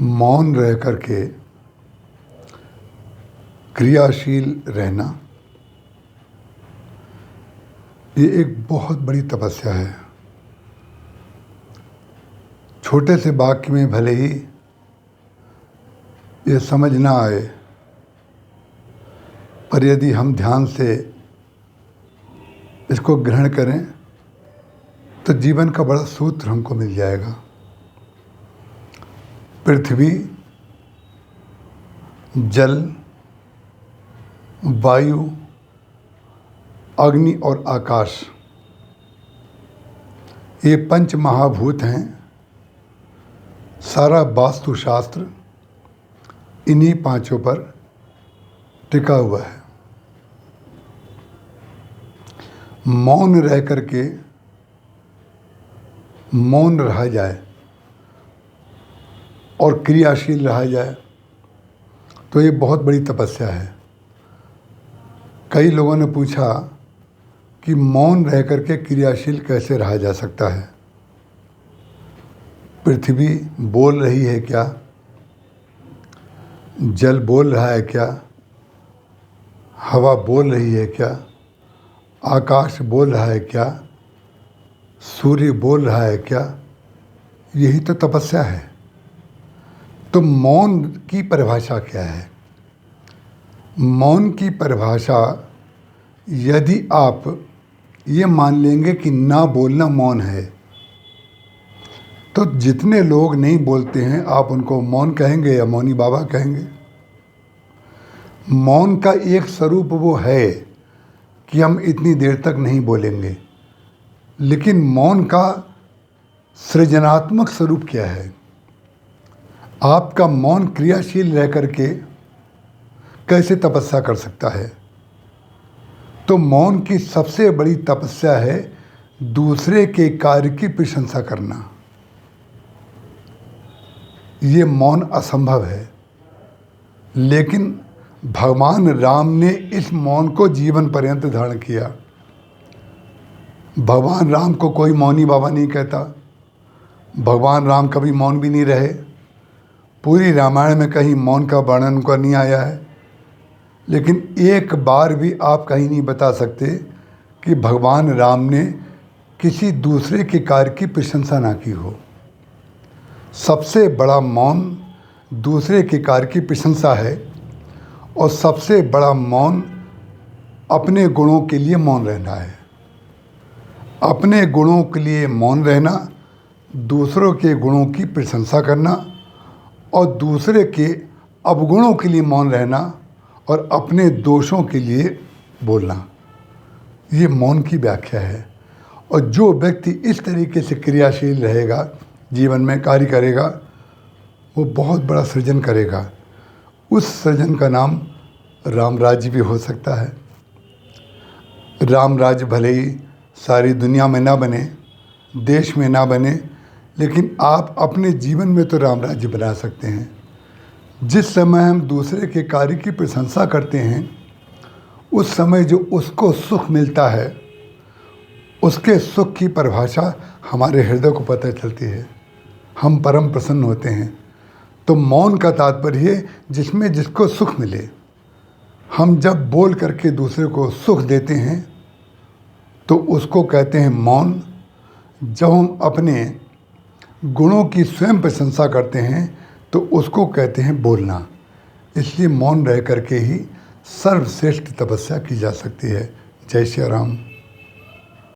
मौन रह कर के क्रियाशील रहना ये एक बहुत बड़ी तपस्या है। छोटे से वाक्य में भले ही ये समझ ना आए, पर यदि हम ध्यान से इसको ग्रहण करें तो जीवन का बड़ा सूत्र हमको मिल जाएगा। पृथ्वी, जल, वायु, अग्नि और आकाश, ये पंच महाभूत हैं। सारा वास्तुशास्त्र इन्हीं पांचों पर टिका हुआ है। मौन रह करके मौन रहा जाए और क्रियाशील रहा जाए तो ये बहुत बड़ी तपस्या है। कई लोगों ने पूछा कि मौन रह करके क्रियाशील कैसे रहा जा सकता है। पृथ्वी बोल रही है क्या? जल बोल रहा है क्या? हवा बोल रही है क्या? आकाश बोल रहा है क्या? सूर्य बोल रहा है क्या? यही तो तपस्या है। तो मौन की परिभाषा क्या है? मौन की परिभाषा, यदि आप ये मान लेंगे कि ना बोलना मौन है, तो जितने लोग नहीं बोलते हैं आप उनको मौन कहेंगे या मौनी बाबा कहेंगे। मौन का एक स्वरूप वो है कि हम इतनी देर तक नहीं बोलेंगे, लेकिन मौन का सृजनात्मक स्वरूप क्या है? आपका मौन क्रियाशील रह करके कैसे तपस्या कर सकता है? तो मौन की सबसे बड़ी तपस्या है दूसरे के कार्य की प्रशंसा करना। ये मौन असंभव है, लेकिन भगवान राम ने इस मौन को जीवन पर्यंत धारण किया। भगवान राम को कोई मौनी बाबा नहीं कहता। भगवान राम कभी मौन भी नहीं रहे। पूरी रामायण में कहीं मौन का वर्णन उनका नहीं आया है, लेकिन एक बार भी आप कहीं नहीं बता सकते कि भगवान राम ने किसी दूसरे के कार्य की प्रशंसा ना की हो। सबसे बड़ा मौन दूसरे के कार्य की प्रशंसा है, और सबसे बड़ा मौन अपने गुणों के लिए मौन रहना है। अपने गुणों के लिए मौन रहना, दूसरों के गुणों की प्रशंसा करना, और दूसरे के अवगुणों के लिए मौन रहना, और अपने दोषों के लिए बोलना, ये मौन की व्याख्या है। और जो व्यक्ति इस तरीके से क्रियाशील रहेगा, जीवन में कार्य करेगा, वो बहुत बड़ा सृजन करेगा। उस सृजन का नाम राम राज्य भी हो सकता है। राम राज्य भले ही सारी दुनिया में ना बने, देश में ना बने, लेकिन आप अपने जीवन में तो राम राज्य बना सकते हैं। जिस समय हम दूसरे के कार्य की प्रशंसा करते हैं, उस समय जो उसको सुख मिलता है, उसके सुख की परिभाषा हमारे हृदय को पता चलती है। हम परम प्रसन्न होते हैं। तो मौन का तात्पर्य है जिसमें जिसको सुख मिले। हम जब बोल करके दूसरे को सुख देते हैं तो उसको कहते हैं मौन। जब हम अपने गुणों की स्वयं प्रशंसा करते हैं तो उसको कहते हैं बोलना। इसलिए मौन रह करके ही सर्वश्रेष्ठ तपस्या की जा सकती है। जय श्री राम।